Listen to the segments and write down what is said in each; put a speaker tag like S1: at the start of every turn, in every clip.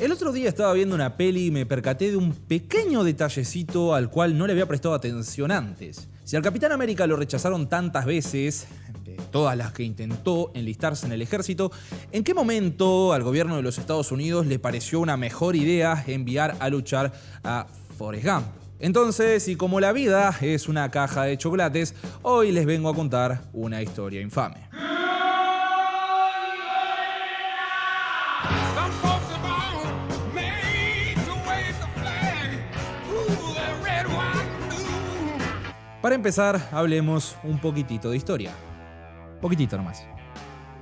S1: El otro día estaba viendo una peli y me percaté de un pequeño detallecito al cual no le había prestado atención antes. Si al Capitán América lo rechazaron tantas veces, de todas las que intentó enlistarse en el ejército, ¿en qué momento al gobierno de los Estados Unidos le pareció una mejor idea enviar a luchar a Forrest Gump? Entonces, y como la vida es una caja de chocolates, hoy les vengo a contar una historia infame. Para empezar, hablemos un poquitito de historia. Poquitito nomás.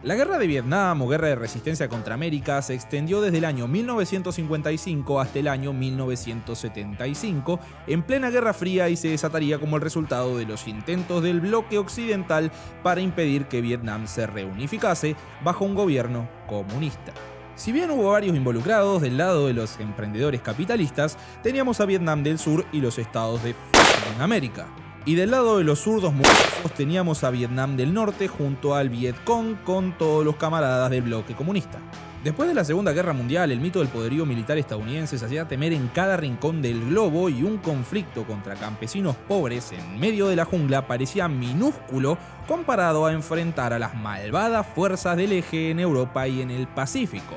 S1: La guerra de Vietnam o guerra de resistencia contra América se extendió desde el año 1955 hasta el año 1975, en plena Guerra Fría, y se desataría como el resultado de los intentos del bloque occidental para impedir que Vietnam se reunificase bajo un gobierno comunista. Si bien hubo varios involucrados del lado de los emprendedores capitalistas, teníamos a Vietnam del Sur y los estados de América. Y del lado de los zurdos mugrosos teníamos a Vietnam del Norte junto al Vietcong con todos los camaradas del bloque comunista. Después de la Segunda Guerra Mundial, el mito del poderío militar estadounidense se hacía temer en cada rincón del globo, y un conflicto contra campesinos pobres en medio de la jungla parecía minúsculo comparado a enfrentar a las malvadas fuerzas del Eje en Europa y en el Pacífico.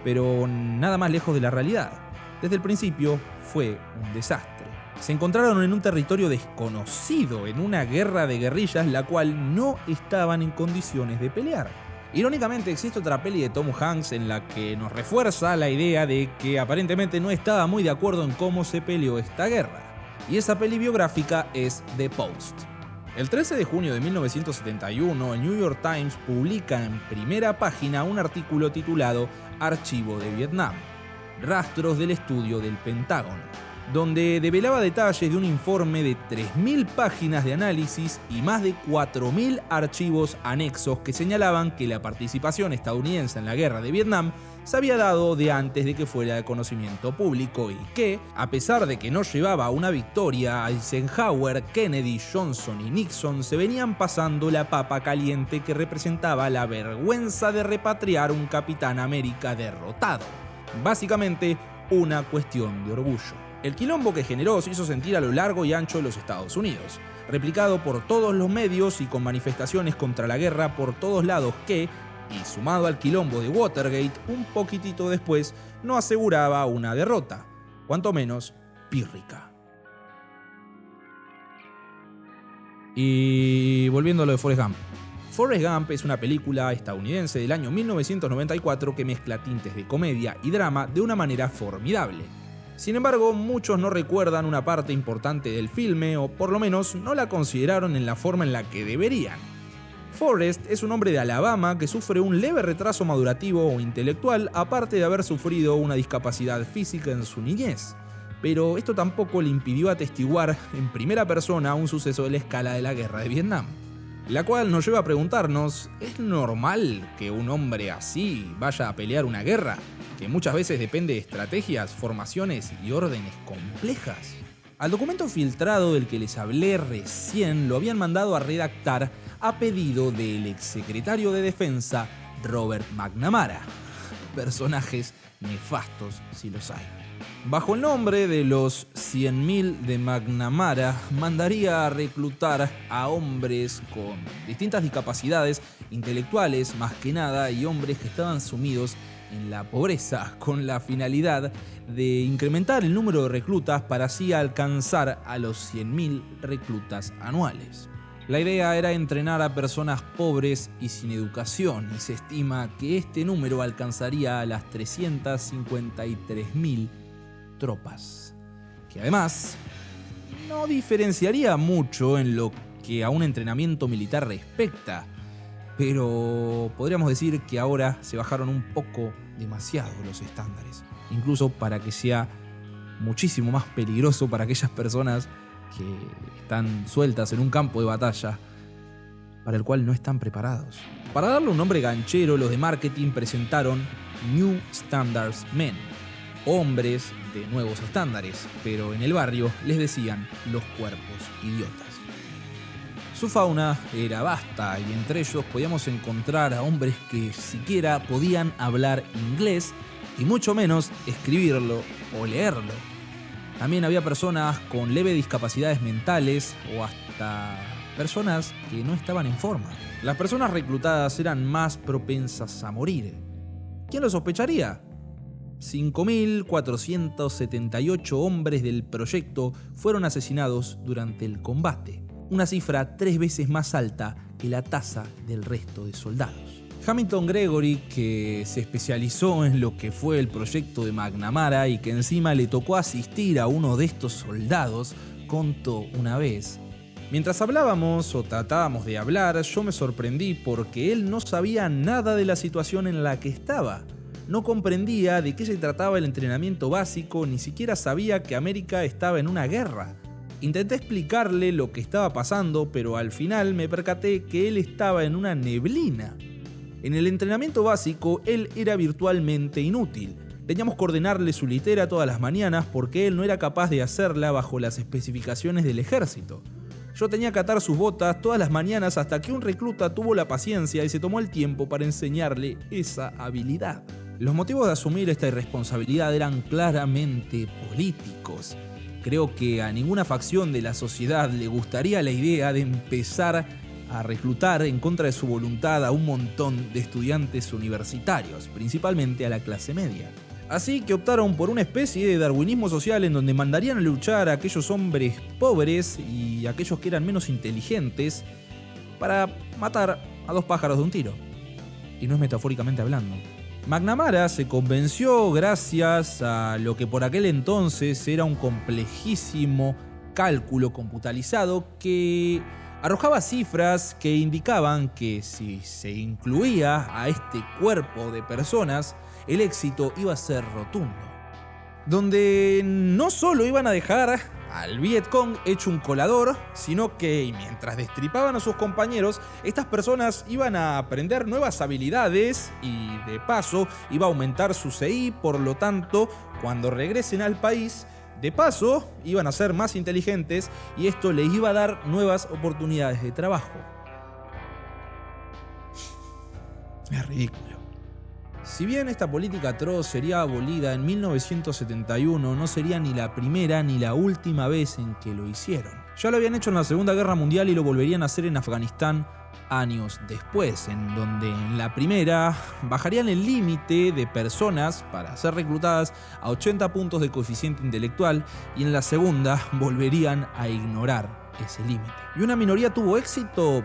S1: Pero nada más lejos de la realidad. Desde el principio fue un desastre. Se encontraron en un territorio desconocido, en una guerra de guerrillas la cual no estaban en condiciones de pelear. Irónicamente, existe otra peli de Tom Hanks en la que nos refuerza la idea de que aparentemente no estaba muy de acuerdo en cómo se peleó esta guerra. Y esa peli biográfica es The Post. El 13 de junio de 1971, el New York Times publica en primera página un artículo titulado Archivo de Vietnam, rastros del estudio del Pentágono, donde develaba detalles de un informe de 3.000 páginas de análisis y más de 4.000 archivos anexos que señalaban que la participación estadounidense en la guerra de Vietnam se había dado de antes de que fuera de conocimiento público, y que, a pesar de que no llevaba a una victoria, Eisenhower, Kennedy, Johnson y Nixon se venían pasando la papa caliente que representaba la vergüenza de repatriar un Capitán América derrotado. Básicamente, una cuestión de orgullo. El quilombo que generó se hizo sentir a lo largo y ancho de los Estados Unidos, replicado por todos los medios y con manifestaciones contra la guerra por todos lados que, y sumado al quilombo de Watergate, un poquitito después no aseguraba una derrota, cuanto menos pírrica. Y volviendo a lo de Forrest Gump. Forrest Gump es una película estadounidense del año 1994 que mezcla tintes de comedia y drama de una manera formidable. Sin embargo, muchos no recuerdan una parte importante del filme, o por lo menos no la consideraron en la forma en la que deberían. Forrest es un hombre de Alabama que sufre un leve retraso madurativo o intelectual, aparte de haber sufrido una discapacidad física en su niñez. Pero esto tampoco le impidió atestiguar en primera persona un suceso de la escala de la guerra de Vietnam, la cual nos lleva a preguntarnos, ¿es normal que un hombre así vaya a pelear una guerra que muchas veces depende de estrategias, formaciones y órdenes complejas? Al documento filtrado del que les hablé recién lo habían mandado a redactar a pedido del exsecretario de Defensa Robert McNamara. Personajes nefastos si los hay. Bajo el nombre de los 100.000 de McNamara, mandaría a reclutar a hombres con distintas discapacidades intelectuales, más que nada, y hombres que estaban sumidos en la pobreza, con la finalidad de incrementar el número de reclutas para así alcanzar a los 100.000 reclutas anuales. La idea era entrenar a personas pobres y sin educación, y se estima que este número alcanzaría a las 353.000 tropas, que además no diferenciaría mucho en lo que a un entrenamiento militar respecta, pero podríamos decir que ahora se bajaron un poco demasiado los estándares, incluso para que sea muchísimo más peligroso para aquellas personas que están sueltas en un campo de batalla para el cual no están preparados. Para darle un nombre ganchero, los de marketing presentaron New Standards Men, hombres de nuevos estándares, pero en el barrio les decían los cuerpos idiotas. Su fauna era vasta, y entre ellos podíamos encontrar a hombres que siquiera podían hablar inglés y mucho menos escribirlo o leerlo. También había personas con leves discapacidades mentales o hasta personas que no estaban en forma. Las personas reclutadas eran más propensas a morir. ¿Quién lo sospecharía? 5.478 hombres del proyecto fueron asesinados durante el combate, una cifra 3 veces más alta que la tasa del resto de soldados. Hamilton Gregory, que se especializó en lo que fue el proyecto de McNamara y que encima le tocó asistir a uno de estos soldados, contó una vez: mientras hablábamos o tratábamos de hablar, yo me sorprendí porque él no sabía nada de la situación en la que estaba. No comprendía de qué se trataba el entrenamiento básico, ni siquiera sabía que América estaba en una guerra. Intenté explicarle lo que estaba pasando, pero al final me percaté que él estaba en una neblina. En el entrenamiento básico, él era virtualmente inútil. Teníamos que ordenarle su litera todas las mañanas porque él no era capaz de hacerla bajo las especificaciones del ejército. Yo tenía que atar sus botas todas las mañanas hasta que un recluta tuvo la paciencia y se tomó el tiempo para enseñarle esa habilidad. Los motivos de asumir esta irresponsabilidad eran claramente políticos. Creo que a ninguna facción de la sociedad le gustaría la idea de empezar a reclutar en contra de su voluntad a un montón de estudiantes universitarios, principalmente a la clase media. Así que optaron por una especie de darwinismo social en donde mandarían a luchar a aquellos hombres pobres y a aquellos que eran menos inteligentes para matar a 2 pájaros de un tiro. Y no es metafóricamente hablando. McNamara se convenció gracias a lo que por aquel entonces era un complejísimo cálculo computarizado que arrojaba cifras que indicaban que si se incluía a este cuerpo de personas, el éxito iba a ser rotundo. Donde no solo iban a dejar al Vietcong hecho un colador, sino que mientras destripaban a sus compañeros, estas personas iban a aprender nuevas habilidades y de paso iba a aumentar su CI, por lo tanto, cuando regresen al país, de paso iban a ser más inteligentes y esto les iba a dar nuevas oportunidades de trabajo. Es ridículo. Si bien esta política atroz sería abolida en 1971, no sería ni la primera ni la última vez en que lo hicieron. Ya lo habían hecho en la Segunda Guerra Mundial y lo volverían a hacer en Afganistán años después, en donde en la primera bajarían el límite de personas para ser reclutadas a 80 puntos de coeficiente intelectual y en la segunda volverían a ignorar ese límite. ¿Y una minoría tuvo éxito?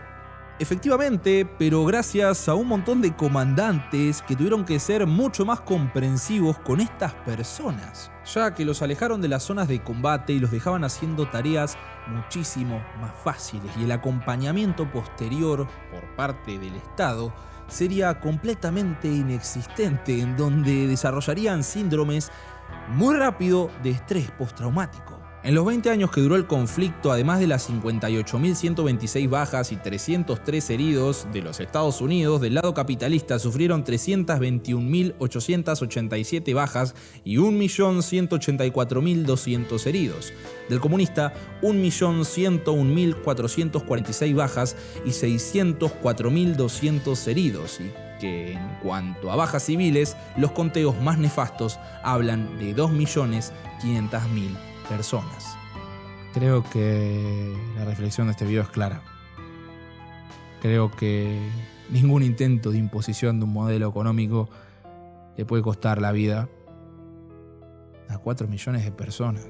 S1: Efectivamente, pero gracias a un montón de comandantes que tuvieron que ser mucho más comprensivos con estas personas, ya que los alejaron de las zonas de combate y los dejaban haciendo tareas muchísimo más fáciles, y el acompañamiento posterior por parte del Estado sería completamente inexistente, en donde desarrollarían síndromes muy rápido de estrés postraumático. En los 20 años que duró el conflicto, además de las 58.126 bajas y 303 heridos de los Estados Unidos, del lado capitalista sufrieron 321.887 bajas y 1.184.200 heridos. Del comunista, 1.101.446 bajas y 604.200 heridos. Y que en cuanto a bajas civiles, los conteos más nefastos hablan de 2.500.000 personas. Creo que la reflexión de este video es clara. Creo que ningún intento de imposición de un modelo económico le puede costar la vida a 4 millones de personas.